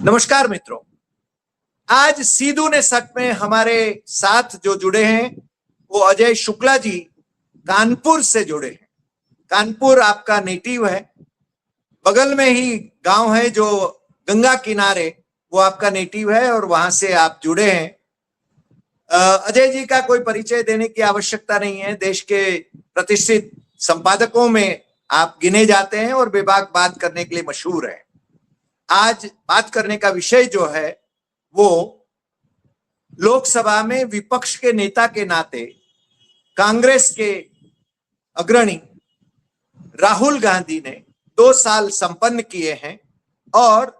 नमस्कार मित्रों। आज सीधू ने सच में हमारे साथ जो जुड़े हैं वो अजय शुक्ला जी कानपुर से जुड़े हैं। कानपुर आपका नेटिव है, बगल में ही गांव है जो गंगा किनारे, वो आपका नेटिव है और वहां से आप जुड़े हैं। अजय जी का कोई परिचय देने की आवश्यकता नहीं है। देश के प्रतिष्ठित संपादकों में आप गिने जाते हैं और बेबाक बात करने के लिए मशहूर है। आज बात करने का विषय जो है वो लोकसभा में विपक्ष के नेता के नाते कांग्रेस के अग्रणी राहुल गांधी ने 2 साल संपन्न किए हैं और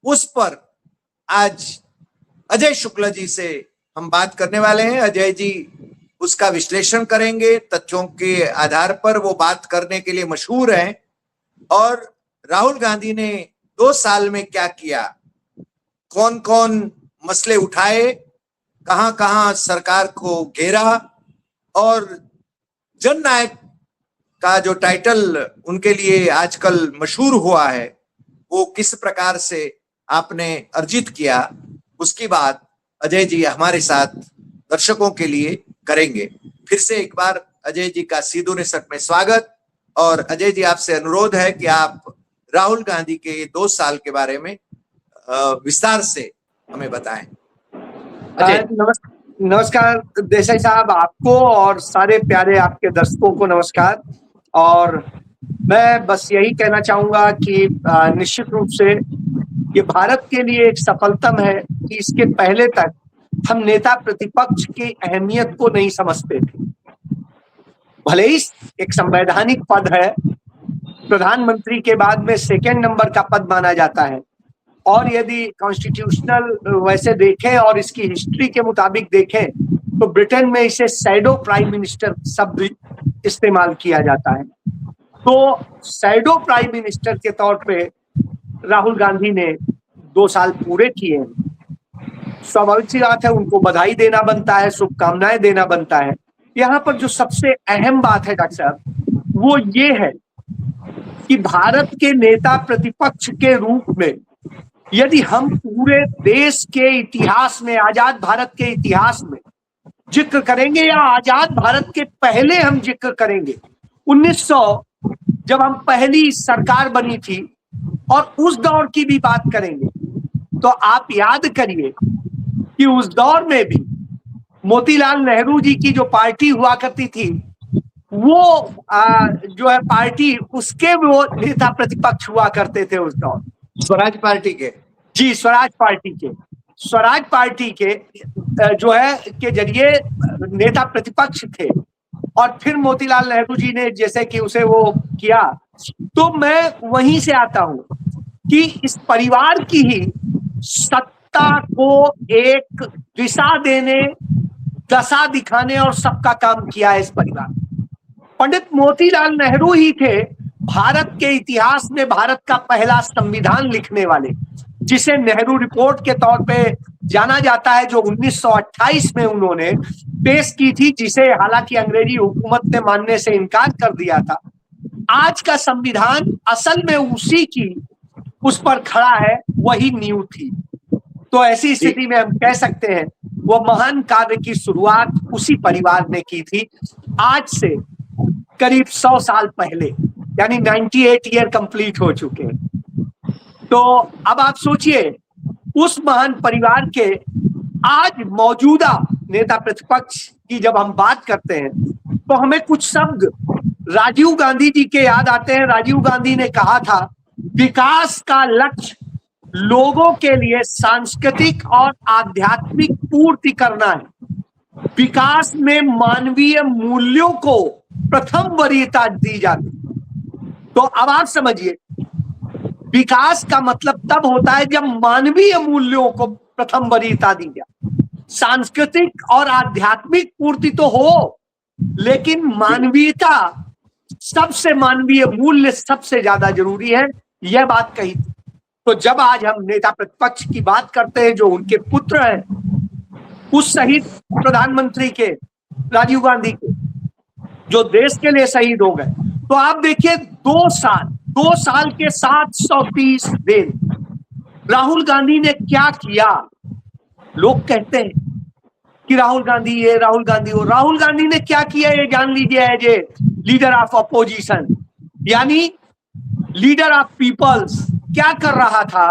उस पर आज अजय शुक्ला जी से हम बात करने वाले हैं। अजय जी उसका विश्लेषण करेंगे, तथ्यों के आधार पर वो बात करने के लिए मशहूर हैं। और राहुल गांधी ने 2 साल में क्या किया, कौन कौन मसले उठाए, कहां कहां सरकार को घेरा और जननायक का जो टाइटल उनके लिए आजकल मशहूर हुआ है वो किस प्रकार से आपने अर्जित किया, उसकी बात अजय जी हमारे साथ दर्शकों के लिए करेंगे। फिर से एक बार अजय जी का सीधू ने सट में स्वागत। और अजय जी आपसे अनुरोध है कि आप राहुल गांधी के 2 साल के बारे में विस्तार से हमें बताएं। नमस्कार देसाई साहब, आपको और सारे प्यारे आपके दर्शकों को नमस्कार। और मैं बस यही कहना चाहूंगा कि निश्चित रूप से ये भारत के लिए एक सफलतम है कि इसके पहले तक हम नेता प्रतिपक्ष की अहमियत को नहीं समझते थे। भले ही एक संवैधानिक पद है, प्रधानमंत्री के बाद में 2nd नंबर का पद माना जाता है, और यदि कॉन्स्टिट्यूशनल वैसे देखें और इसकी हिस्ट्री के मुताबिक देखें तो ब्रिटेन में इसे शैडो प्राइम मिनिस्टर शब्द इस्तेमाल किया जाता है। तो शैडो प्राइम मिनिस्टर के तौर पे राहुल गांधी ने 2 साल पूरे किए। स्वाभाविक सी बात है, उनको बधाई देना बनता है, शुभकामनाएं देना बनता है। यहाँ पर जो सबसे अहम बात है डॉक्टर साहब, वो ये है कि भारत के नेता प्रतिपक्ष के रूप में यदि हम पूरे देश के इतिहास में, आजाद भारत के इतिहास में जिक्र करेंगे या आजाद भारत के पहले हम जिक्र करेंगे, 1900 जब हम पहली सरकार बनी थी और उस दौर की भी बात करेंगे तो आप याद करिए कि उस दौर में भी मोतीलाल नेहरू जी की जो पार्टी हुआ करती थी वो जो है पार्टी, उसके वो नेता प्रतिपक्ष हुआ करते थे उस दौर। स्वराज पार्टी के, जी स्वराज पार्टी के जो है के जरिए नेता प्रतिपक्ष थे। और फिर मोतीलाल नेहरू जी ने जैसे कि उसे वो किया। तो मैं वहीं से आता हूं कि इस परिवार की ही सत्ता को एक दिशा देने, दशा दिखाने और सबका काम किया है इस परिवार। पंडित मोतीलाल नेहरू ही थे भारत के इतिहास में भारत का पहला संविधान लिखने वाले, जिसे नेहरू रिपोर्ट के तौर पे जाना जाता है, जो 1928 में उन्होंने पेश की थी, जिसे हालांकि अंग्रेजी हुकूमत ने मानने से इनकार कर दिया था। आज का संविधान असल में उसी की उस पर खड़ा है, वही नींव थी। तो ऐसी स्थिति में हम कह सकते हैं वो महान कार्य की शुरुआत उसी परिवार ने की थी, आज से करीब 100 साल पहले, यानी 98 ईयर कंप्लीट हो चुके हैं। तो अब आप सोचिए, उस महान परिवार के आज मौजूदा नेता प्रतिपक्ष की जब हम बात करते हैं तो हमें कुछ शब्द राजीव गांधी जी के याद आते हैं। राजीव गांधी ने कहा था, विकास का लक्ष्य लोगों के लिए सांस्कृतिक और आध्यात्मिक पूर्ति करना है। विकास में मानवीय मूल्यों को प्रथम वरीयता दी जाती। तो अब आप समझिए, विकास का मतलब तब होता है जब मानवीय मूल्यों को प्रथम वरीयता दी जाए। सांस्कृतिक और आध्यात्मिक पूर्ति तो हो, लेकिन मानवीयता, सबसे मानवीय मूल्य सबसे ज्यादा जरूरी है, यह बात कही थी। तो जब आज हम नेता प्रतिपक्ष की बात करते हैं जो उनके पुत्र हैं, उस शहीद प्रधानमंत्री के, राजीव गांधी के, जो देश के लिए शहीद हो गए, तो आप देखिए 2 साल के 730 दिन राहुल गांधी ने क्या किया? लोग कहते हैं कि राहुल गांधी ये, राहुल गांधी वो। राहुल गांधी ने क्या किया ये जान लीजिए। As a leader of opposition, यानी लीडर ऑफ पीपल्स, क्या कर रहा था,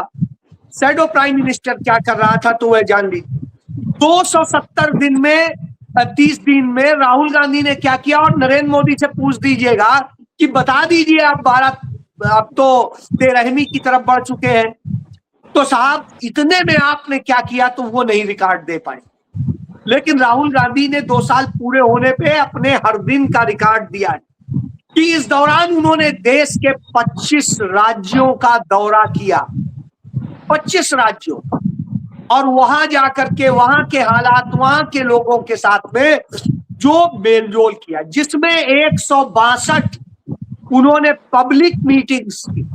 शैडो प्राइम मिनिस्टर क्या कर रहा था, तो वह जान लीजिए। 270 दिन में 30 दिन में राहुल गांधी ने क्या किया? और नरेंद्र मोदी से पूछ दीजिएगा कि बता दीजिए आप, भारत आप तो बेरहमी की तरफ बढ़ चुके हैं, तो साहब इतने में आपने क्या किया, तो वो नहीं रिकॉर्ड दे पाए। लेकिन राहुल गांधी ने 2 साल पूरे होने पे अपने हर दिन का रिकॉर्ड दिया है कि इस दौरान उन्होंने देश के 25 राज्यों का दौरा किया, 25 राज्यों, और वहां जाकर के वहां के हालात, वहां के लोगों के साथ में जो मेलजोल किया, जिसमें 162 उन्होंने पब्लिक मीटिंग्स की,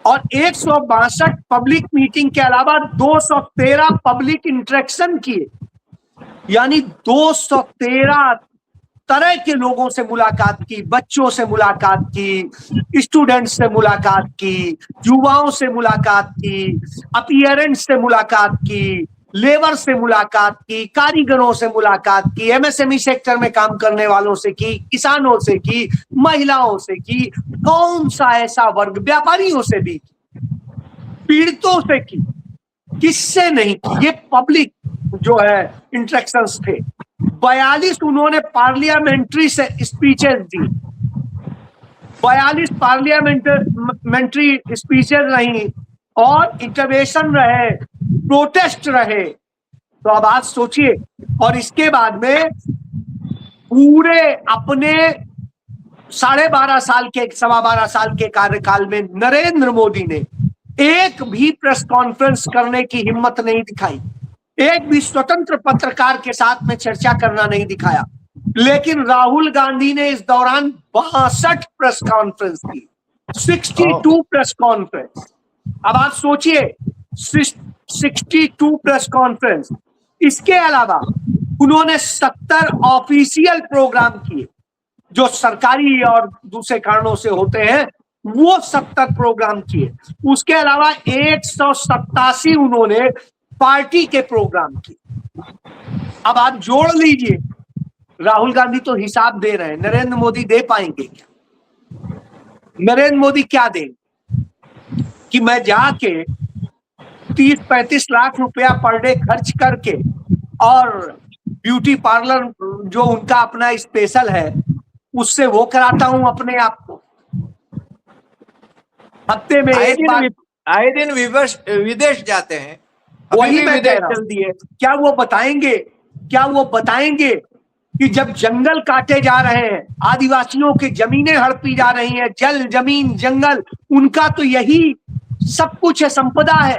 और 162 पब्लिक मीटिंग के अलावा 213 पब्लिक इंटरेक्शन किए, यानी 213 तरह के लोगों से मुलाकात की, बच्चों से मुलाकात की, स्टूडेंट्स से मुलाकात की, युवाओं से मुलाकात की, अपीयरेंस से मुलाकात की, लेबर से मुलाकात की, कारीगरों से मुलाकात की, एमएसएमई सेक्टर में काम करने वालों से की, किसानों से की, महिलाओं से की, कौन सा ऐसा वर्ग, व्यापारियों से भी, पीड़ितों से की, किससे नहीं की? ये पब्लिक जो है इंटरेक्शंस थे। 42 उन्होंने पार्लियामेंट्री से स्पीचेस दी, 42 पार्लियामेंट्री स्पीचेस रही, और इंटरवेंशन रहे, प्रोटेस्ट रहे। तो अब आप सोचिए, और इसके बाद में पूरे अपने 12.5 साल के, 12.25 साल के कार्यकाल में नरेंद्र मोदी ने एक भी प्रेस कॉन्फ्रेंस करने की हिम्मत नहीं दिखाई, एक भी स्वतंत्र पत्रकार के साथ में चर्चा करना नहीं दिखाया। लेकिन राहुल गांधी ने इस दौरान 62 प्रेस कॉन्फ्रेंस की, 62 प्रेस कॉन्फ्रेंस। अब आप सोचिए, 62 प्रेस कॉन्फ्रेंस। इसके अलावा उन्होंने 70 ऑफिशियल प्रोग्राम किए, जो सरकारी और दूसरे कारणों से होते हैं, वो 70 प्रोग्राम किए। उसके अलावा 187 उन्होंने पार्टी के प्रोग्राम किए। अब आप जोड़ लीजिए, राहुल गांधी तो हिसाब दे रहे हैं, नरेंद्र मोदी दे पाएंगे क्या? नरेंद्र मोदी क्या देंगे कि मैं जाके 30-35 लाख रुपया पर डे खर्च करके, और ब्यूटी पार्लर जो उनका अपना स्पेशल है, उससे वो कराता हूं अपने आप को। हफ्ते में एक बार, आए दिन विदेश जाते हैं, वही मैं कह रहा हूं। क्या वो बताएंगे कि जब जंगल काटे जा रहे हैं, आदिवासियों की जमीनें हड़पी जा रही हैं, जल, जमीन, जंगल, उनका तो यही सब कुछ है, संपदा है,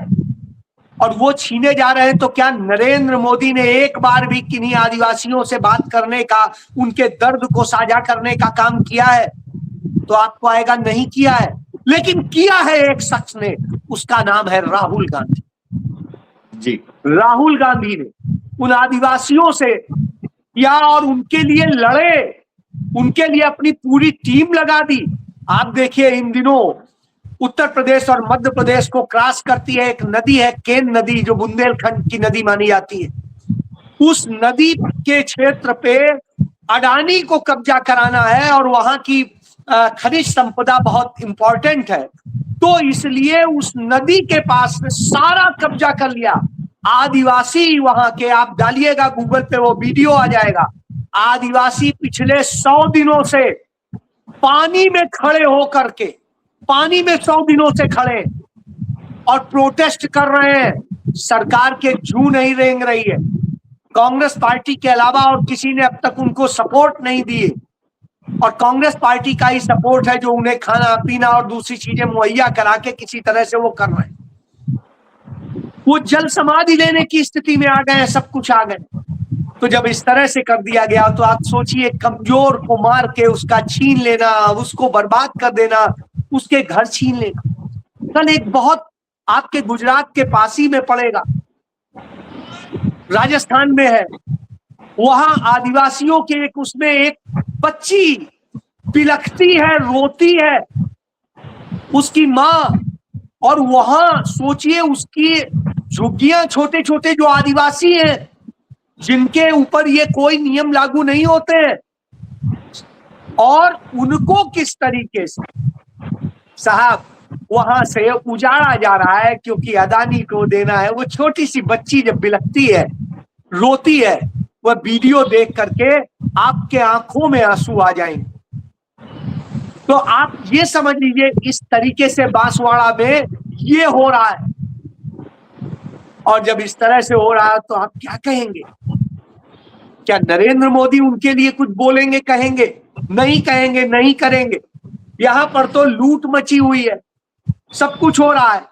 और वो छीने जा रहे हैं, तो क्या नरेंद्र मोदी ने एक बार भी किन्हीं आदिवासियों से बात करने का, उनके दर्द को साझा करने का काम किया है? तो आपको आएगा नहीं किया है। लेकिन किया है एक शख्स ने, उसका नाम है राहुल गांधी जी। राहुल गांधी ने उन आदिवासियों से किया, और उनके लिए लड़े, उनके लिए अपनी पूरी टीम लगा दी। आप देखिए, इन दिनों उत्तर प्रदेश और मध्य प्रदेश को क्रॉस करती है एक नदी है, केन नदी, जो बुंदेलखंड की नदी मानी जाती है। उस नदी के क्षेत्र पे अडानी को कब्जा कराना है, और वहां की खनिज संपदा बहुत इंपॉर्टेंट है, तो इसलिए उस नदी के पास सारा कब्जा कर लिया। आदिवासी वहां के, आप डालिएगा गूगल पे, वो वीडियो आ जाएगा। आदिवासी पिछले 100 दिनों से पानी में खड़े होकर के, पानी में 100 दिनों से खड़े और प्रोटेस्ट कर रहे हैं। सरकार के जू नहीं रेंग रही है। कांग्रेस पार्टी के अलावा और किसी ने अब तक उनको सपोर्ट नहीं दिए, और कांग्रेस पार्टी का ही सपोर्ट है जो उन्हें खाना पीना और दूसरी चीजें मुहैया करा के किसी तरह से वो कर रहे हैं। वो जल समाधि लेने की स्थिति में आ गए हैं, सब कुछ आ गए। तो जब इस तरह से कर दिया गया, तो आप सोचिए, कमजोर को मार के उसका छीन लेना, उसको बर्बाद कर देना, उसके घर छीन लेना। कल एक बहुत आपके गुजरात के पास ही में पड़ेगा, राजस्थान में है, वहां आदिवासियों के एक, उसमें एक बच्ची बिलखती है, रोती है, उसकी माँ और वहां सोचिए उसकी झुग्गियां, छोटे छोटे जो आदिवासी हैं जिनके ऊपर ये कोई नियम लागू नहीं होते हैं, और उनको किस तरीके से साहब वहां से उजाड़ा जा रहा है क्योंकि अदानी को देना है। वो छोटी सी बच्ची जब बिलखती है, रोती है, वह वीडियो देख करके आपके आंखों में आंसू आ जाएंगे। तो आप ये समझ लीजिए इस तरीके से बांसवाड़ा में ये हो रहा है, और जब इस तरह से हो रहा है तो आप क्या कहेंगे? क्या नरेंद्र मोदी उनके लिए कुछ बोलेंगे, कहेंगे? नहीं कहेंगे, नहीं करेंगे। यहां पर तो लूट मची हुई है, सब कुछ हो रहा है,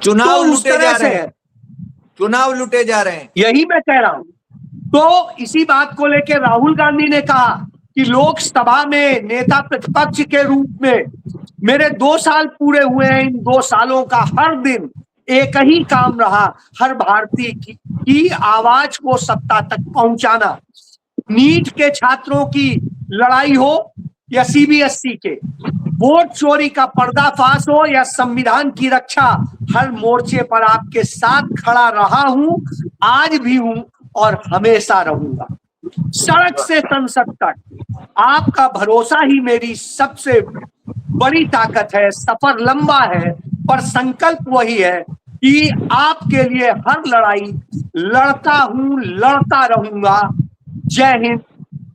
चुनाव तो उस लूटे जा तरह से रहे हैं, चुनाव लूटे जा रहे हैं। यही मैं कह रहा हूं। तो इसी बात को लेकर राहुल गांधी ने कहा कि लोकसभा में नेता प्रतिपक्ष के रूप में मेरे 2 साल पूरे हुए हैं, इन 2 सालों का हर दिन एक ही काम रहा, हर भारतीय की आवाज को सत्ता तक पहुंचाना। नीट के छात्रों की लड़ाई हो या सीबीएसई के, वोट चोरी का पर्दाफाश हो या संविधान की रक्षा, हर मोर्चे पर आपके साथ खड़ा रहा हूं, आज भी हूं और हमेशा रहूंगा। सड़क से संसद तक आपका भरोसा ही मेरी सबसे बड़ी ताकत है। सफर लंबा है पर संकल्प वही है कि आपके लिए हर लड़ाई लड़ता हूं, लड़ता रहूंगा। जय हिंद,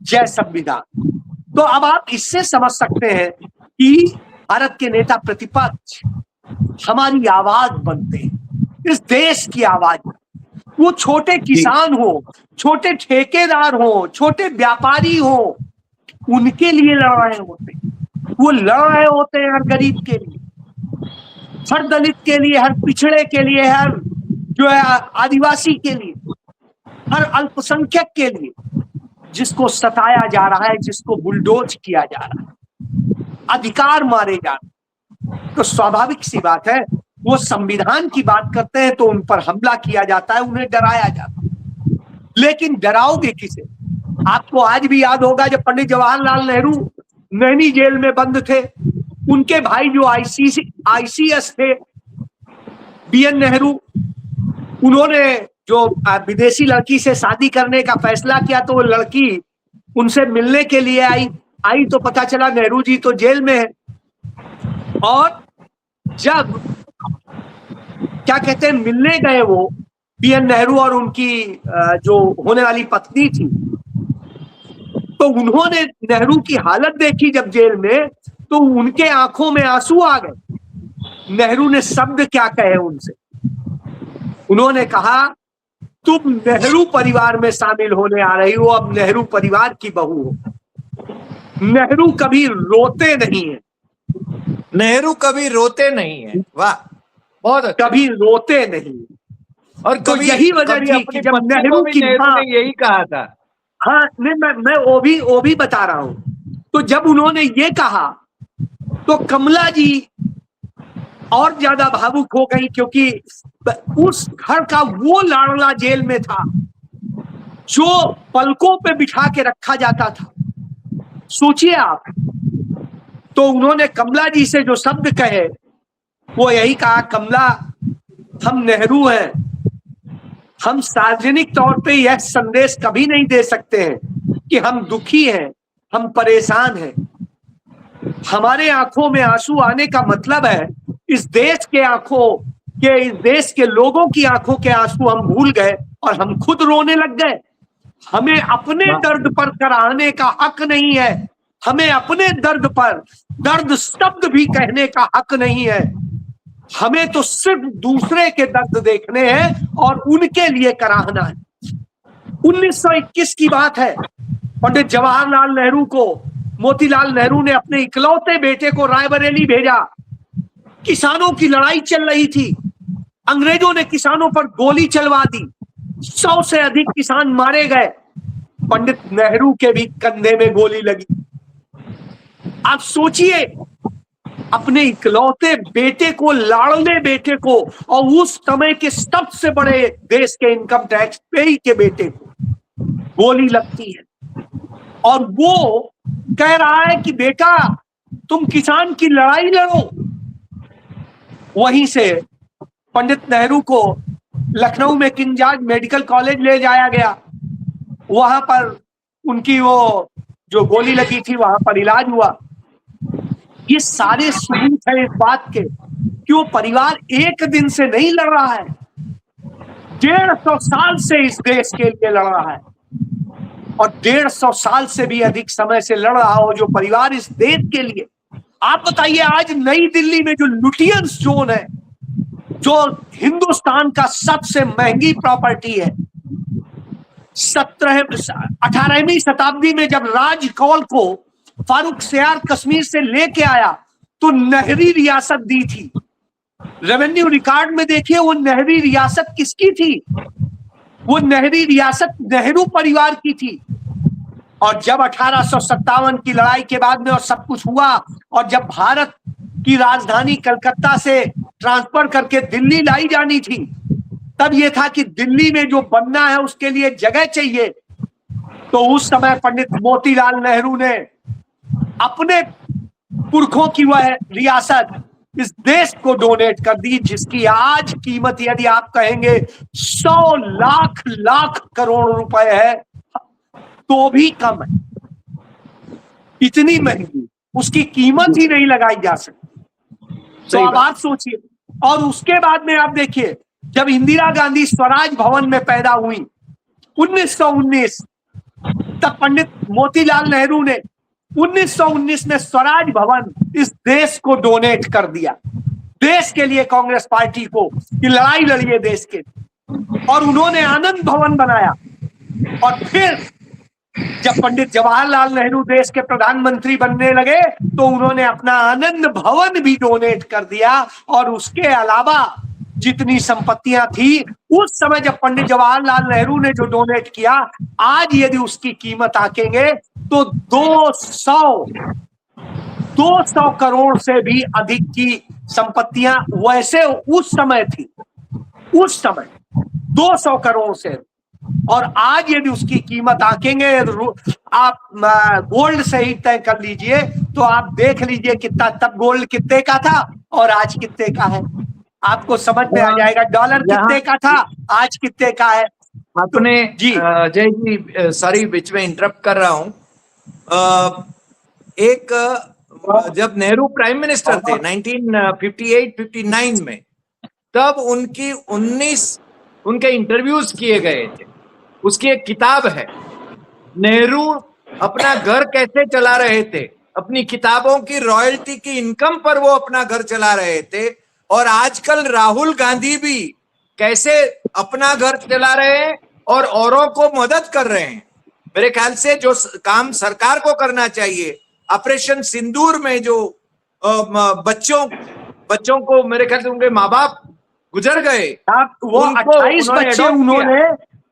जय संविधान। तो अब आप इससे समझ सकते हैं कि भारत के नेता प्रतिपक्ष हमारी आवाज बनते हैं, इस देश की आवाज। वो छोटे किसान हो, छोटे ठेकेदार हो, छोटे व्यापारी हो, उनके लिए लड़ रहे होते हैं। वो लड़ रहे होते हैं हर गरीब के लिए, हर दलित के लिए, हर पिछड़े के लिए, हर जो है आदिवासी के लिए, हर अल्पसंख्यक के लिए, जिसको सताया जा रहा है, जिसको बुलडोज किया जा रहा है, अधिकार मारे जा रहे हैं। तो स्वाभाविक सी बात है, वो संविधान की बात करते हैं तो उन पर हमला किया जाता है, उन्हें डराया जाता है। लेकिन डराओगे किसे? आपको आज भी याद होगा जब पंडित जवाहरलाल नेहरू नैनी जेल में बंद थे, उनके भाई जो आईसीएस थे, बीएन नेहरू, उन्होंने जो विदेशी लड़की से शादी करने का फैसला किया, तो वो लड़की उनसे मिलने के लिए आई तो पता चला नेहरू जी तो जेल में है। और जब क्या कहते हैं मिलने गए वो बीएन नेहरू और उनकी जो होने वाली पत्नी थी, तो उन्होंने नेहरू की हालत देखी जब जेल में, तो उनके आंखों में आंसू आ गए। नेहरू ने शब्द क्या कहे उनसे? उन्होंने कहा, तुम नेहरू परिवार में शामिल होने आ रही हो, अब नेहरू परिवार की बहू हो। नेहरू कभी रोते नहीं है, नेहरू कभी रोते नहीं है। वाह, बहुत अच्छा। कभी रोते नहीं। और तो यही वजह थी कि जब नेहरू की मां, यही कहा था। हाँ नहीं, मैं वो भी बता रहा हूं। तो जब उन्होंने ये कहा तो कमला जी और ज्यादा भावुक हो गई, क्योंकि उस घर का वो लाडला जेल में था जो पलकों पे बिठा के रखा जाता था। सोचिए आप। तो उन्होंने कमला जी से जो शब्द कहे वो यही कहा, कमला हम नेहरू हैं, हम सार्वजनिक तौर पे यह संदेश कभी नहीं दे सकते हैं कि हम दुखी हैं, हम परेशान हैं। हमारे आंखों में आंसू आने का मतलब है इस देश के इस देश के लोगों की आंखों के आंसू हम भूल गए और हम खुद रोने लग गए। हमें अपने दर्द पर कराहने का हक नहीं है, हमें अपने दर्द पर दर्द शब्द भी कहने का हक नहीं है। हमें तो सिर्फ दूसरे के दर्द देखने हैं और उनके लिए कराहना है। 1921 की बात है, पंडित जवाहरलाल नेहरू को मोतीलाल नेहरू ने अपने इकलौते बेटे को रायबरेली भेजा। किसानों की लड़ाई चल रही थी, अंग्रेजों ने किसानों पर गोली चलवा दी, 100 से अधिक किसान मारे गए। पंडित नेहरू के भी कंधे में गोली लगी। आप सोचिए, अपने इकलौते बेटे को, लाडले बेटे को, और उस समय के सबसे बड़े देश के इनकम टैक्स पेई के बेटे को गोली लगती है और वो कह रहा है कि बेटा तुम किसान की लड़ाई लड़ो। वहीं से पंडित नेहरू को लखनऊ में किंग जॉर्ज मेडिकल कॉलेज ले जाया गया। वहां पर उनकी वो जो गोली लगी थी वहां पर इलाज हुआ। ये सारे सबूत है इस बात के कि वो परिवार एक दिन से नहीं लड़ रहा है, 150 साल से इस देश के लिए लड़ रहा है, और 150 साल से भी अधिक समय से लड़ रहा हो जो परिवार इस देश के लिए। आप बताइए, आज नई दिल्ली में जो लुटियंस जोन है, जो हिंदुस्तान का सबसे महंगी प्रॉपर्टी है, 18वीं शताब्दी में जब राज कौल को फारूक सियार कश्मीर से लेके आया तो नहरी रियासत दी थी। रेवेन्यू रिकॉर्ड में देखिए वो नहरी रियासत किसकी थी? वो नहरी रियासत नेहरू परिवार की थी। और जब 1857 की लड़ाई के बाद में और सब कुछ हुआ, और जब भारत की राजधानी कलकत्ता से ट्रांसफर करके दिल्ली लाई जानी थी, तब यह था कि दिल्ली में जो बनना है उसके लिए जगह चाहिए। तो उस समय पंडित मोतीलाल नेहरू ने अपने पुरखों की वह रियासत इस देश को डोनेट कर दी, जिसकी आज कीमत यदि आप कहेंगे 100 लाख लाख करोड़ रुपए है तो भी कम है। इतनी महंगी, उसकी कीमत ही नहीं लगाई जा सकती। तो आप बात सोचिए। और उसके बाद में आप देखिए, जब इंदिरा गांधी स्वराज भवन में पैदा हुई 1919, तब पंडित मोतीलाल नेहरू ने 1919 में स्वराज भवन इस देश को डोनेट कर दिया, देश के लिए, कांग्रेस पार्टी को कि लड़ाई लड़िए देश के। और उन्होंने आनंद भवन बनाया। और फिर जब पंडित जवाहरलाल नेहरू देश के प्रधानमंत्री बनने लगे तो उन्होंने अपना आनंद भवन भी डोनेट कर दिया। और उसके अलावा जितनी संपत्तियां थी उस समय जब पंडित जवाहरलाल नेहरू ने जो डोनेट किया, आज यदि उसकी कीमत आंकेंगे तो 200 करोड़ से भी अधिक की संपत्तियां वैसे उस समय थी, उस समय 200 करोड़ से। और आज यदि उसकी कीमत आंकेंगे, आप गोल्ड से ही तय कर लीजिए तो आप देख लीजिए कितना, तब गोल्ड कितने का था और आज कितने का है, आपको समझ में आ जाएगा। डॉलर कितने का था, आज कितने का है। आपने जी जय जी, सॉरी बीच में इंटरप्ट कर रहा हूं। जब नेहरू प्राइम मिनिस्टर थे 1958-59 में, तब उनकी 19 उनके इंटरव्यूज किए गए थे। उसकी एक किताब है, नेहरू अपना घर कैसे चला रहे थे, अपनी किताबों की रॉयल्टी की इनकम पर वो अपना घर चला रहे थे। और आजकल राहुल गांधी भी कैसे अपना घर चला रहे हैं और औरों को मदद कर रहे हैं। मेरे ख्याल से जो काम सरकार को करना चाहिए, ऑपरेशन सिंदूर में जो बच्चों को, मेरे ख्याल से उनके माँ बाप गुजर गए, वो 28 बच्चे उन्होंने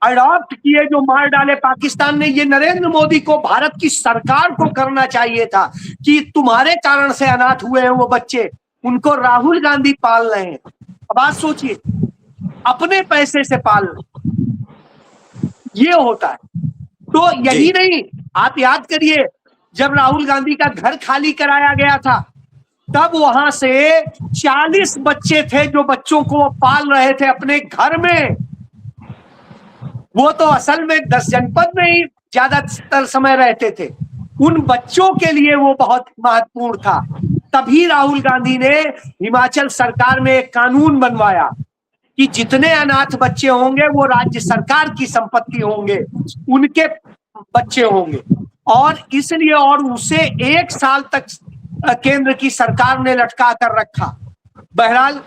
अडॉप्ट किए जो मार डाले पाकिस्तान ने। ये नरेंद्र मोदी को, भारत की सरकार को करना चाहिए था कि तुम्हारे कारण से अनाथ हुए हैं वो बच्चे, उनको राहुल गांधी पाल रहे हैं। अब आप सोचिए, अपने पैसे से पाल रहे, ये होता है। तो यही नहीं, आप याद करिए, जब राहुल गांधी का घर खाली कराया गया था तब वहां से 40 बच्चे थे जो बच्चों को पाल रहे थे अपने घर में। वो तो असल में 10 जनपद में ही ज्यादातर समय रहते थे, उन बच्चों के लिए वो बहुत महत्वपूर्ण था। तभी राहुल गांधी ने हिमाचल सरकार में एक कानून बनवाया कि जितने अनाथ बच्चे होंगे वो राज्य सरकार की संपत्ति होंगे, उनके बच्चे होंगे। और इसलिए, और उसे 1 साल तक केंद्र की सरकार ने लटका कर रखा। बहरहाल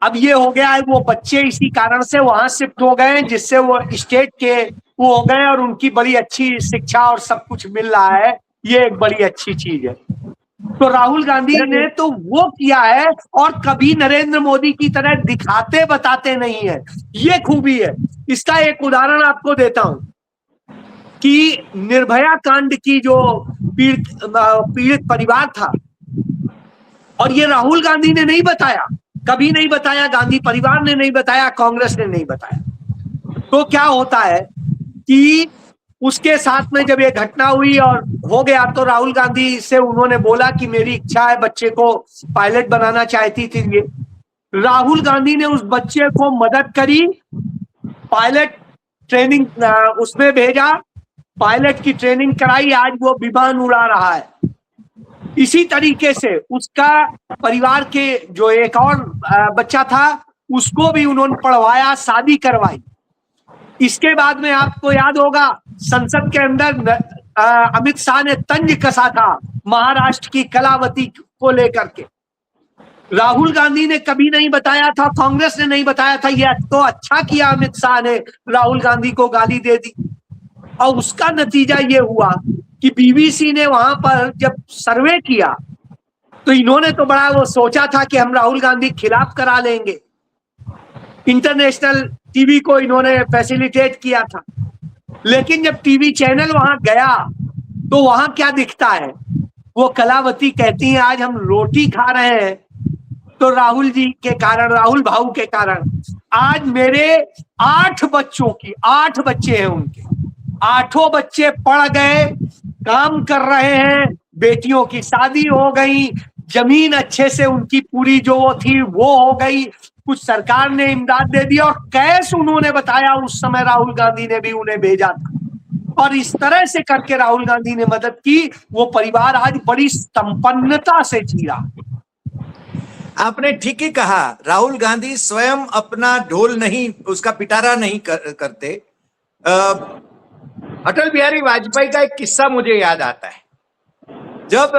अब ये हो गया है, वो बच्चे इसी कारण से वहां शिफ्ट हो गए जिससे वो स्टेट के वो हो गए और उनकी बड़ी अच्छी शिक्षा और सब कुछ मिल रहा है। ये एक बड़ी अच्छी चीज है। तो राहुल गांधी ने तो वो किया है, और कभी नरेंद्र मोदी की तरह दिखाते बताते नहीं है, ये खूबी है। इसका एक उदाहरण आपको देता हूं कि निर्भया कांड की जो पीड़ित परिवार था, और ये राहुल गांधी ने नहीं बताया, कभी नहीं बताया, गांधी परिवार ने नहीं बताया, कांग्रेस ने नहीं बताया। तो क्या होता है कि उसके साथ में जब ये घटना हुई और हो गया तो राहुल गांधी से उन्होंने बोला कि मेरी इच्छा है, बच्चे को पायलट बनाना चाहती थी ये, राहुल गांधी ने उस बच्चे को मदद करी, पायलट ट्रेनिंग उसमें भेजा, पायलट की ट्रेनिंग कराई, आज वो विमान उड़ा रहा है। इसी तरीके से उसका परिवार के जो एक और बच्चा था उसको भी उन्होंने पढ़वाया, शादी करवाई। इसके बाद में आपको याद होगा संसद के अंदर अमित शाह ने तंज कसा था महाराष्ट्र की कलावती को लेकर के। राहुल गांधी ने कभी नहीं बताया था, कांग्रेस ने नहीं बताया था। यह तो अच्छा किया अमित शाह ने राहुल गांधी को गाली दे दी, और उसका नतीजा ये हुआ कि बीबीसी ने वहां पर जब सर्वे किया तो इन्होंने तो बड़ा वो सोचा था कि हम राहुल गांधी खिलाफ करा लेंगे, इंटरनेशनल टीवी को इन्होंने फैसिलिटेट किया था। लेकिन जब टीवी चैनल वहां गया तो वहां क्या दिखता है, वो कलावती कहती हैं आज हम रोटी खा रहे हैं तो राहुल जी के कारण, राहुल भाऊ के कारण। आज मेरे 8 बच्चों की, 8 बच्चे हैं उनके, 8 बच्चे पढ़ गए, काम कर रहे हैं, बेटियों की शादी हो गई, जमीन अच्छे से उनकी पूरी जो वो थी वो हो गई, कुछ सरकार ने इमदाद दे दी, और कैश उन्होंने बताया उस समय राहुल गांधी ने भी उन्हें भेजा था। और इस तरह से करके राहुल गांधी ने मदद की, वो परिवार आज बड़ी संपन्नता से जी रहा। आपने ठीक ही कहा, राहुल गांधी स्वयं अपना ढोल नहीं, उसका पिटारा नहीं करते। अटल बिहारी वाजपेयी का एक किस्सा मुझे याद आता है। जब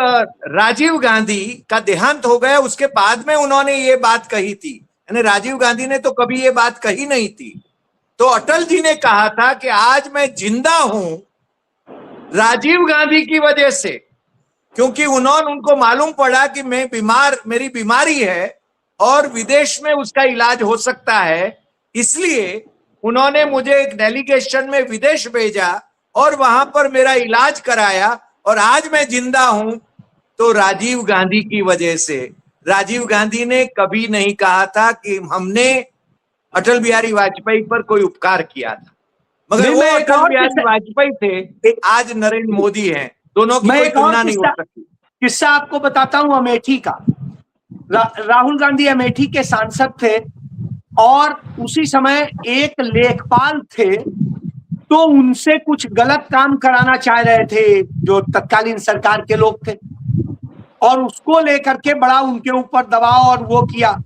राजीव गांधी का देहांत हो गया उसके बाद में उन्होंने ये बात कही थी, यानी राजीव गांधी ने तो कभी ये बात कही नहीं थी, तो अटल जी ने कहा था कि आज मैं जिंदा हूं राजीव गांधी की वजह से, क्योंकि उनको मालूम पड़ा कि मेरी बीमारी है और विदेश में उसका इलाज हो सकता है, इसलिए उन्होंने मुझे एक डेलीगेशन में विदेश भेजा और वहां पर मेरा इलाज कराया, और आज मैं जिंदा हूं तो राजीव गांधी की वजह से। राजीव गांधी ने कभी नहीं कहा था कि हमने अटल बिहारी वाजपेयी पर कोई उपकार किया था, मगर वो अटल बिहारी वाजपेयी थे, आज नरेंद्र मोदी हैं, दोनों की कोई तुलना नहीं हो सकती। किस्सा आपको बताता हूं अमेठी का। राहुल गांधी अमेठी के सांसद थे और उसी समय एक लेखपाल थे, तो उनसे कुछ गलत काम कराना चाह रहे थे जो तत्कालीन सरकार के लोग थे, और उसको लेकर के बड़ा उनके ऊपर दबाव और वो किया।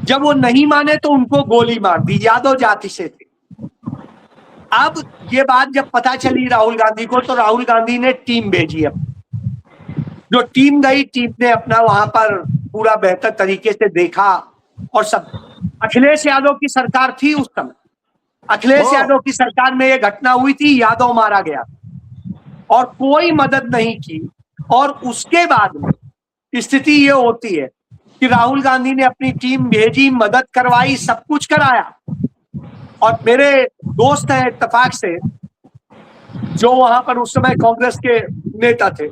जब वो नहीं माने तो उनको गोली मार दी, यादव जाति से थे। अब ये बात जब पता चली राहुल गांधी को, तो राहुल गांधी ने टीम भेजी। अब जो टीम गई, टीम ने अपना वहां पर पूरा बेहतर तरीके से देखा, और सब अखिलेश यादव की सरकार थी उस समय, अखिलेश यादव की सरकार में ये घटना हुई थी, यादव मारा गया और कोई मदद नहीं की। और उसके बाद में स्थिति ये होती है कि राहुल गांधी ने अपनी टीम भेजी, मदद करवाई, सब कुछ कराया। और मेरे दोस्त हैं इत्तेफाक से जो वहां पर उस समय कांग्रेस के नेता थे,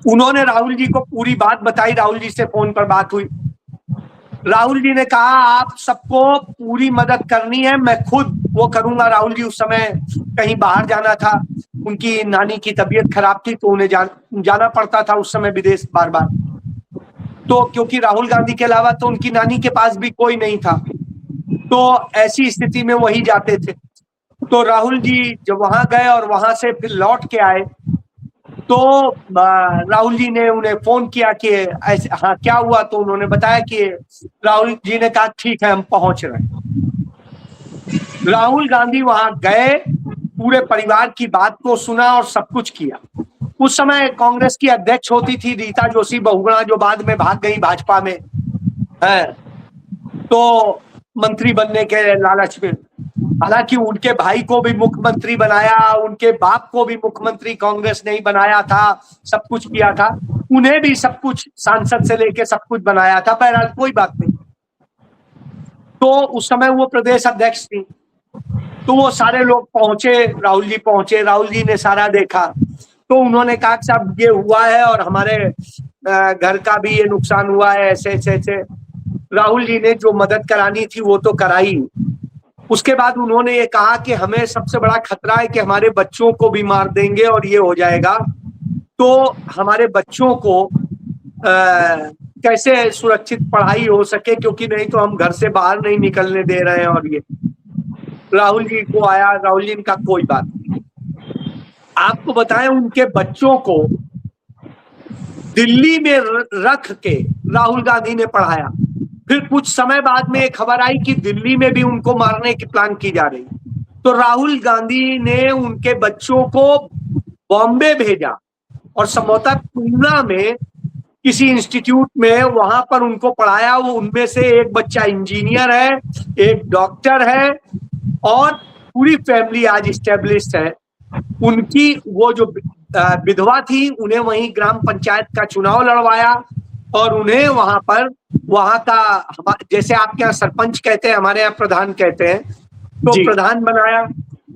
उन्होंने राहुल जी को पूरी बात बताई। राहुल जी से फोन पर बात हुई, राहुल जी ने कहा आप सबको पूरी मदद करनी है, मैं खुद वो करूंगा। राहुल जी उस समय कहीं बाहर जाना था, उनकी नानी की तबीयत खराब थी, तो उन्हें जाना पड़ता था उस समय विदेश बार बार। तो क्योंकि राहुल गांधी के अलावा तो उनकी नानी के पास भी कोई नहीं था, तो ऐसी स्थिति में वही जाते थे। तो राहुल जी जब वहां गए और वहां से फिर लौट के आए, तो राहुल जी ने उन्हें फोन किया कि ऐसे, हाँ क्या हुआ, तो उन्होंने बताया कि राहुल जी ने कहा ठीक है हम पहुंच रहे हैं। राहुल गांधी वहां गए, पूरे परिवार की बात को सुना और सब कुछ किया। उस समय कांग्रेस की अध्यक्ष होती थी रीता जोशी बहुगुणा, जो बाद में भाग गई भाजपा में है, तो मंत्री बनने के लालच में। हालांकि उनके भाई को भी मुख्यमंत्री बनाया, उनके बाप को भी मुख्यमंत्री कांग्रेस ने ही बनाया था, सब कुछ किया था, उन्हें भी सब कुछ सांसद से लेके सब कुछ बनाया था। बहरहाल कोई बात नहीं। तो उस समय वो प्रदेश अध्यक्ष थी, तो वो सारे लोग पहुंचे, राहुल जी पहुंचे, राहुल जी ने सारा देखा, तो उन्होंने कहा कि साहब ये हुआ है और हमारे घर का भी ये नुकसान हुआ है, ऐसे ऐसे ऐसे। राहुल जी ने जो मदद करानी थी वो तो कराई। उसके बाद उन्होंने ये कहा कि हमें सबसे बड़ा खतरा है कि हमारे बच्चों को भी मार देंगे और ये हो जाएगा, तो हमारे बच्चों को कैसे सुरक्षित पढ़ाई हो सके, क्योंकि नहीं तो हम घर से बाहर नहीं निकलने दे रहे हैं। और ये राहुल जी को आया, राहुल जी का कोई बात नहीं। आपको बताएं, उनके बच्चों को दिल्ली में रख के राहुल गांधी ने पढ़ाया। फिर कुछ समय बाद में एक खबर आई कि दिल्ली में भी उनको मारने की प्लान की जा रही। तो राहुल गांधी ने उनके बच्चों को बॉम्बे भेजा और संभवतः पूना में किसी इंस्टीट्यूट में वहां पर उनको पढ़ाया। वो उनमें से एक बच्चा इंजीनियर है, एक डॉक्टर है, और पूरी फैमिली आज स्टेब्लिश्ड है। उनकी वो जो विधवा थी, उन्हें वहीं ग्राम पंचायत का चुनाव लड़वाया और उन्हें वहां पर वहां का, जैसे आपके यहाँ सरपंच कहते हैं, हमारे यहाँ प्रधान कहते हैं, तो प्रधान बनाया।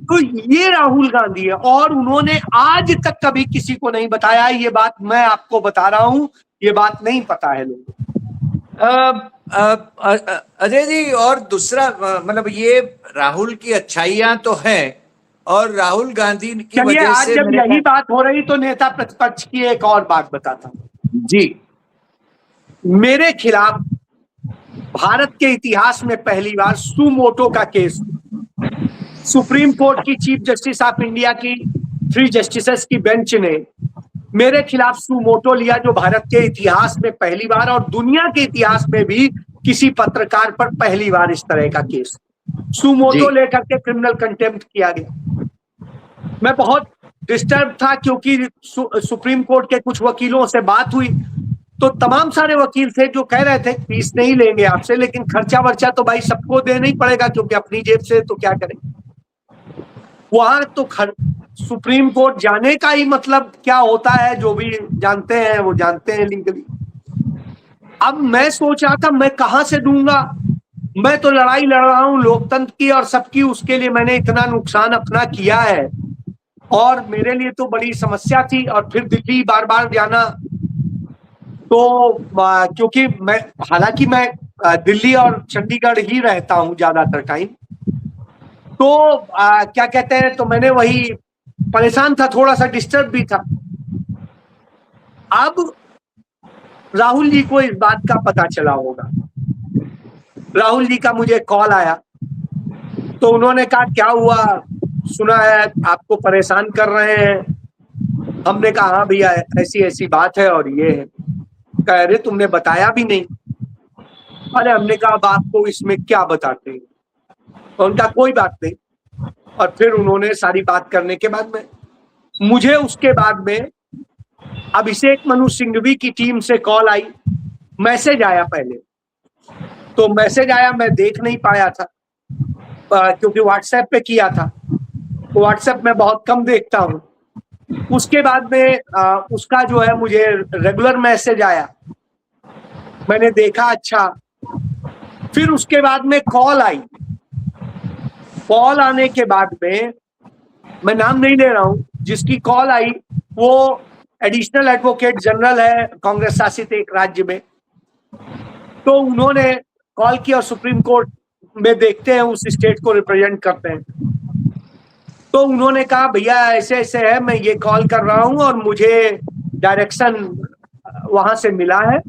तो ये राहुल गांधी है, और उन्होंने आज तक कभी किसी को नहीं बताया। ये बात मैं आपको बता रहा हूं, ये बात नहीं पता है लोगों को। अजय जी, और दूसरा मतलब ये राहुल की अच्छाइयां तो है, और राहुल गांधी की वजह आज से जब यही बात हो रही तो नेता प्रतिपक्ष की एक और बात बताता हूं जी। मेरे खिलाफ भारत के इतिहास में पहली बार सुमोटो का केस, सुप्रीम कोर्ट की चीफ जस्टिस ऑफ इंडिया की 3 जस्टिसेस की बेंच ने मेरे खिलाफ सुमोटो लिया, जो भारत के इतिहास में पहली बार और दुनिया के इतिहास में भी किसी पत्रकार पर पहली बार इस तरह का केस सुमोटो लेकर के क्रिमिनल कंटेम्प्ट किया गया। मैं बहुत डिस्टर्ब था, क्योंकि सुप्रीम कोर्ट के कुछ वकीलों से बात हुई तो तमाम सारे वकील थे जो कह रहे थे फीस नहीं लेंगे आपसे, लेकिन खर्चा वर्चा तो भाई सबको देना ही पड़ेगा, क्योंकि अपनी जेब से तो क्या करें। वहां तो सुप्रीम कोर्ट जाने का ही मतलब क्या होता है, जो भी जानते हैं वो जानते हैं लीगली। अब मैं सोच रहा था मैं कहां से दूंगा, मैं तो लड़ाई लड़ रहा हूं लोकतंत्र की और सबकी, उसके लिए मैंने इतना नुकसान अपना किया है और मेरे लिए तो बड़ी समस्या थी। और फिर दिल्ली बार बार जाना, तो क्योंकि मैं, हालांकि मैं दिल्ली और चंडीगढ़ ही रहता हूं ज्यादातर टाइम, तो क्या कहते हैं, तो मैंने वही परेशान था, थोड़ा सा डिस्टर्ब भी था। अब राहुल जी को इस बात का पता चला होगा, राहुल जी का मुझे कॉल आया, तो उन्होंने कहा क्या हुआ, सुना है आपको परेशान कर रहे हैं। हमने कहा हाँ भैया ऐसी ऐसी बात है और ये है। कह रहे तुमने बताया भी नहीं। अरे हमने कहा अब आपको इसमें क्या बताते हैं, तो उनका कोई बात नहीं। और फिर उन्होंने सारी बात करने के बाद में मुझे उसके बाद में अभिषेक मनु सिंघवी की टीम से कॉल आई, मैसेज आया पहले, तो मैसेज आया मैं देख नहीं पाया था क्योंकि व्हाट्सएप पे किया था, व्हाट्सएप में बहुत कम देखता हूं। उसके बाद में उसका जो है मुझे रेगुलर मैसेज आया, मैंने देखा अच्छा। फिर उसके बाद में कॉल आई, कॉल आने के बाद में मैं नाम नहीं ले रहा हूं, जिसकी कॉल आई वो एडिशनल एडवोकेट जनरल है कांग्रेस शासित एक राज्य में। तो उन्होंने कॉल किया और सुप्रीम कोर्ट में देखते हैं, उस स्टेट को रिप्रेजेंट करते हैं। तो उन्होंने कहा भैया ऐसे ऐसे है, मैं ये कॉल कर रहा हूं और मुझे डायरेक्शन वहां से मिला है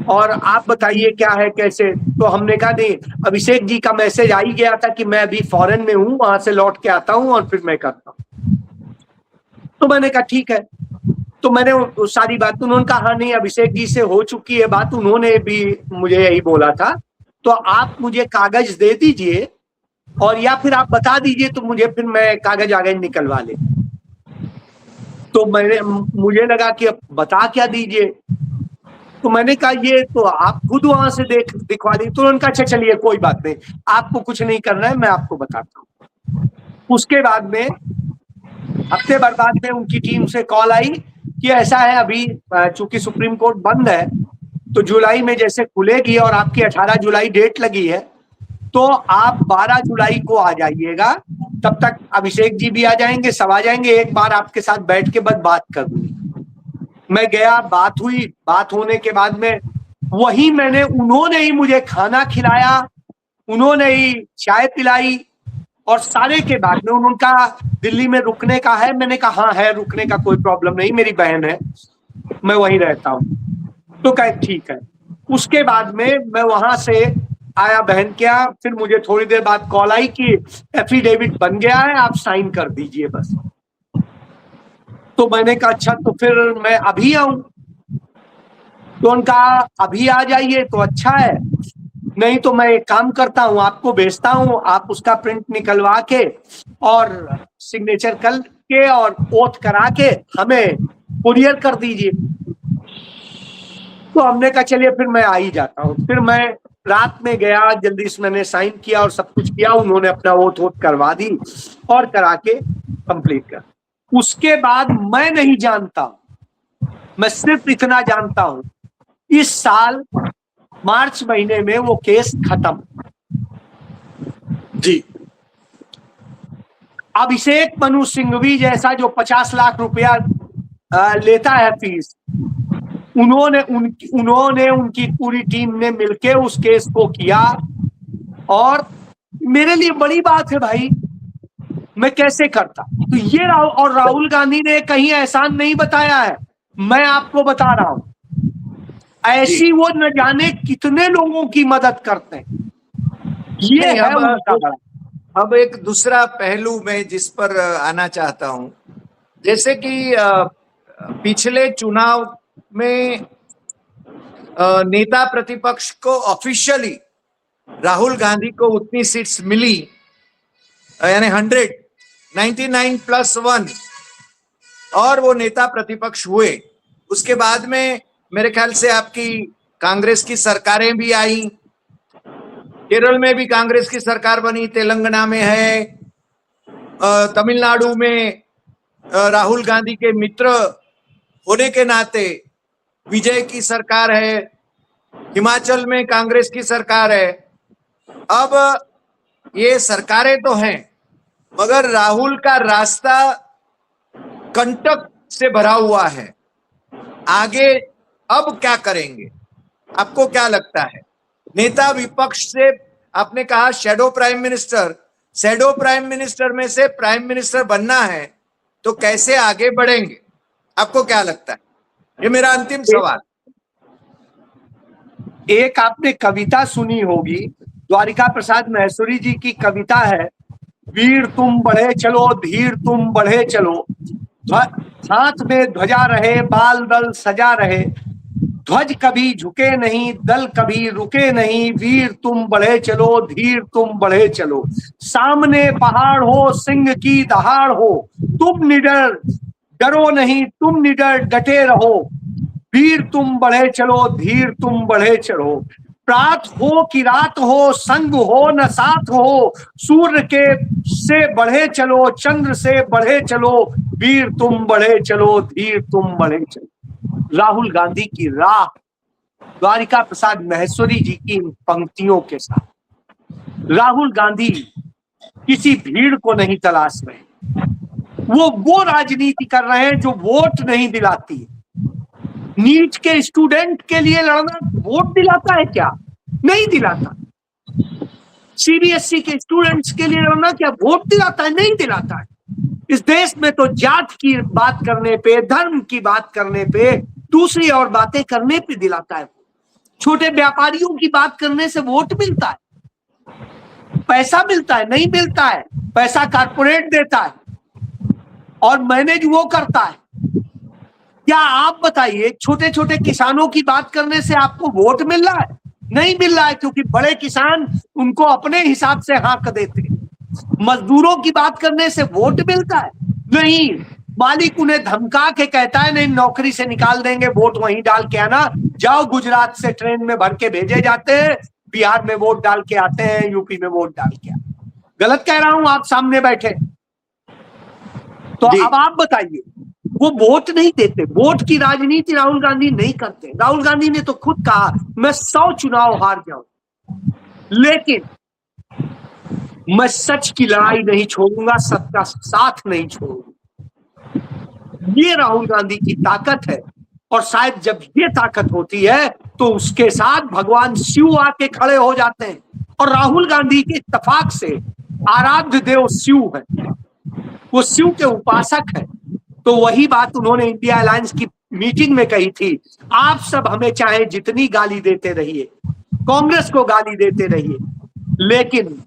और आप बताइए क्या है कैसे। तो हमने कहा नहीं, अभिषेक जी का मैसेज आ ही गया था कि मैं अभी फॉरेन में हूं, वहां से लौट के आता हूं और फिर मैं करता हूं। तो मैंने कहा ठीक है। तो मैंने सारी बात, उन्होंने कहा हाँ नहीं अभिषेक जी से हो चुकी है बात, उन्होंने भी मुझे यही बोला था, तो आप मुझे कागज दे दीजिए और या फिर आप बता दीजिए तो मुझे फिर मैं कागज आगज निकलवा ले। तो मुझे लगा कि अब बता क्या दीजिए, तो मैंने कहा ये तो आप खुद वहां से दिखवा दी। तो उन्होंने कहा अच्छा चलिए कोई बात नहीं, आपको कुछ नहीं करना है, मैं आपको बताता हूँ। उसके बाद में हफ्ते भर बाद में उनकी टीम से कॉल आई कि ऐसा है अभी चूंकि सुप्रीम कोर्ट बंद है तो जुलाई में जैसे खुलेगी और आपकी 18 जुलाई डेट लगी है, तो आप 12 जुलाई को आ जाइएगा, तब तक अभिषेक जी भी आ जाएंगे, सब आ जाएंगे, एक बार आपके साथ बैठ के बस बात कर दूंगी। मैं गया, बात हुई, बात होने के बाद में वही उन्होंने ही मुझे खाना खिलाया, उन्होंने ही चाय पिलाई और सारे के बाद में उन्होंने कहा दिल्ली में रुकने का है। मैंने कहा हाँ है, रुकने का कोई प्रॉब्लम नहीं, मेरी बहन है, मैं वहीं रहता हूँ। तो कहे ठीक है। उसके बाद में मैं वहां से आया बहन के यहाँ, फिर मुझे थोड़ी देर बाद कॉल आई कि एफिडेविट बन गया है, आप साइन कर दीजिए बस। तो मैंने कहा अच्छा, तो फिर मैं अभी आऊं? तो उनका अभी आ जाइए तो अच्छा है, नहीं तो मैं एक काम करता हूं, आपको भेजता हूं, आप उसका प्रिंट निकलवा के और सिग्नेचर कर के और ओथ करा के हमें कुरियर कर दीजिए। तो हमने कहा चलिए फिर मैं आ ही जाता हूँ। फिर मैं रात में गया, जल्दी से मैंने साइन किया और सब कुछ किया, उन्होंने अपना ओथ वोथ करवा दी और करा के कंप्लीट कर। उसके बाद मैं नहीं जानता, मैं सिर्फ इतना जानता हूं, इस साल मार्च महीने में वो केस खत्म जी। अभिषेक मनु सिंघवी जैसा जो 50 लाख रुपया लेता है फीस, उन्होंने उनकी पूरी टीम ने मिलके उस केस को किया। और मेरे लिए बड़ी बात है भाई, मैं कैसे करता। तो ये राहुल गांधी ने कहीं एहसान नहीं बताया है, मैं आपको बता रहा हूं, ऐसी वो न जाने कितने लोगों की मदद करते हैं। ये है उनका। अब एक दूसरा पहलू मैं जिस पर आना चाहता हूं, जैसे कि पिछले चुनाव में नेता प्रतिपक्ष को ऑफिशियली राहुल गांधी को उतनी सीट्स मिली, यानी 199+1, और वो नेता प्रतिपक्ष हुए। उसके बाद में मेरे ख्याल से आपकी कांग्रेस की सरकारें भी आई, केरल में भी कांग्रेस की सरकार बनी, तेलंगाना में है, तमिलनाडु में राहुल गांधी के मित्र होने के नाते विजय की सरकार है, हिमाचल में कांग्रेस की सरकार है। अब ये सरकारें तो हैं, मगर राहुल का रास्ता कंटक से भरा हुआ है। आगे अब क्या करेंगे, आपको क्या लगता है? नेता विपक्ष से आपने कहा शैडो प्राइम मिनिस्टर में से प्राइम मिनिस्टर बनना है, तो कैसे आगे बढ़ेंगे, आपको क्या लगता है? ये मेरा अंतिम सवाल। एक आपने कविता सुनी होगी, द्वारिका प्रसाद महेश्वरी जी की कविता है, वीर तुम बढ़े चलो, धीर तुम बढ़े चलो, हाथ में ध्वजा रहे, बाल दल सजा रहे, ध्वज कभी झुके नहीं, दल कभी रुके नहीं, वीर तुम बढ़े चलो, धीर तुम बढ़े चलो, सामने पहाड़ हो, सिंह की दहाड़ हो, तुम निडर डरो नहीं, तुम निडर डटे रहो, वीर तुम बढ़े चलो, धीर तुम बढ़े चलो, प्रात हो कि रात हो, संग हो न साथ हो, सूर्य के से बढ़े चलो, चंद्र से बढ़े चलो, वीर तुम बढ़े चलो, धीर तुम बढ़े चलो। राहुल गांधी की राह द्वारिका प्रसाद महेश्वरी जी की इन पंक्तियों के साथ। राहुल गांधी किसी भीड़ को नहीं तलाश रहे, वो राजनीति कर रहे हैं जो वोट नहीं दिलाती है। नीट के स्टूडेंट के लिए लड़ना वोट दिलाता है क्या? नहीं दिलाता। सीबीएसई के स्टूडेंट्स के लिए लड़ना क्या वोट दिलाता है? नहीं दिलाता है। इस देश में तो जात की बात करने पे, धर्म की बात करने पे, दूसरी और बातें करने पे दिलाता है। छोटे व्यापारियों की बात करने से वोट मिलता है? पैसा मिलता है? नहीं मिलता है। पैसा कारपोरेट देता है और मैनेज वो करता है। क्या आप बताइए, छोटे छोटे किसानों की बात करने से आपको वोट मिल रहा है? नहीं मिल रहा है, क्योंकि बड़े किसान उनको अपने हिसाब से हाँक देते हैं। मजदूरों की बात करने से वोट मिलता है? नहीं। मालिक उन्हें धमका के कहता है नहीं, नौकरी से निकाल देंगे, वोट वहीं डाल के आना। जाओ, गुजरात से ट्रेन में भर के भेजे जाते हैं, बिहार में वोट डाल के आते हैं, यूपी में वोट डाल के आते हैं। गलत कह रहा हूं? आप सामने बैठे तो अब आप बताइए, वो वोट नहीं देते। वोट की राजनीति राहुल गांधी नहीं करते। राहुल गांधी ने तो खुद कहा मैं 100 चुनाव हार जाऊं, लेकिन मैं सच की लड़ाई नहीं छोड़ूंगा, सबका साथ नहीं छोड़ूंगा। ये राहुल गांधी की ताकत है। और शायद जब ये ताकत होती है तो उसके साथ भगवान शिव आके खड़े हो जाते हैं। और राहुल गांधी के इत्तेफाक से आराध्य देव शिव है, वो शिव के उपासक है। तो वही बात उन्होंने इंडिया अलायंस की मीटिंग में कही थी, आप सब हमें चाहे जितनी गाली देते रहिए, कांग्रेस को गाली देते रहिए, लेकिन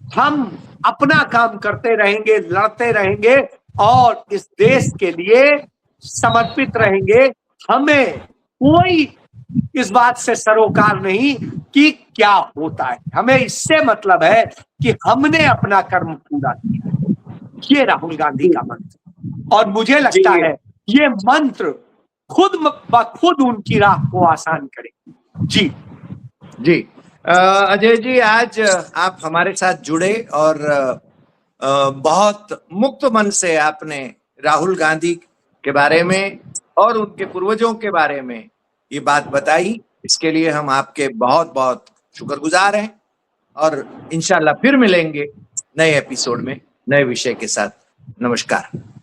हम अपना काम करते रहेंगे, लड़ते रहेंगे और इस देश के लिए समर्पित रहेंगे। हमें कोई इस बात से सरोकार नहीं कि क्या होता है, हमें इससे मतलब है कि हमने अपना कर्म पूरा किया। ये राहुल गांधी का मंत्र, और मुझे लगता है ये मंत्र खुद ब खुद उनकी राह को आसान करेगा। जी जी अजय जी, आज आप हमारे साथ जुड़े और बहुत मुक्त मन से आपने राहुल गांधी के बारे में और उनके पूर्वजों के बारे में ये बात बताई। इसके लिए हम आपके बहुत बहुत शुक्रगुजार हैं और इंशाल्लाह फिर मिलेंगे नए एपिसोड में नए विषय के साथ। नमस्कार।